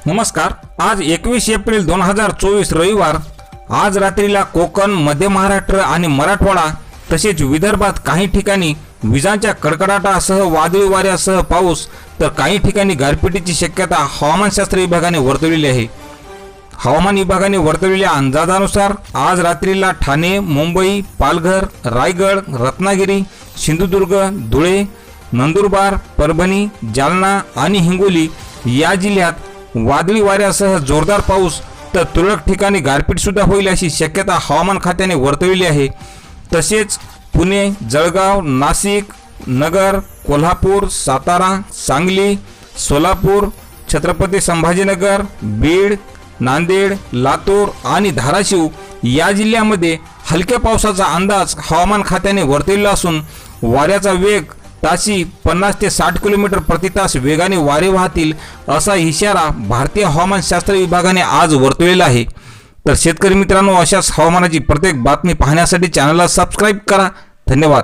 नमस्कार। आज 21 एप्रिल 2024 रविवार। आज रात्रीला कोकण, मध्य महाराष्ट्र आणि मराठवाडा तसेच विदर्भात काही ठिकाणी विजांच्या कडकडाटासह वादळी वाऱ्यासह पाऊस तर काही ठिकाणी गारपिटीची शक्यता हवामानशास्त्र विभागाने वर्तवलेली आहे। हवामान विभागाने वर्तवलेल्या अंदाजानुसार आज रात्रीला ठाणे, मुंबई, पालघर, रायगड, रत्नागिरी, सिंधुदुर्ग, धुळे, नंदुरबार, परभणी, जालना आणि हिंगोली या जिल्ह्यात वादळी वाऱ्यासह जोरदार पाऊस तर तुरळक ठिकाणी गारपीट सुद्धा होईल अशी शक्यता हवामान खात्याने वर्तवली आहे। तसेच पुणे, जळगाव, नाशिक, नगर, कोल्हापूर, सातारा, सांगली, सोलापूर, छत्रपती संभाजीनगर, बीड, नांदेड, लातूर आणि धाराशिव या जिल्ह्यामध्ये हलक्या पावसाचा अंदाज हवामान खात्याने वर्तवलेला असून वाऱ्याचा वेग ताशी 50 ते 60 किलोमीटर प्रति तास वेगाने वारे वाहतील असा इशारा भारतीय हवामानशास्त्र विभागाने आज वर्तवलेला आहे। तर शेतकरी मित्रांनो, अशाच हवामानाची प्रत्येक बातमी पाहण्यासाठी चॅनलला सबस्क्राईब करा। धन्यवाद।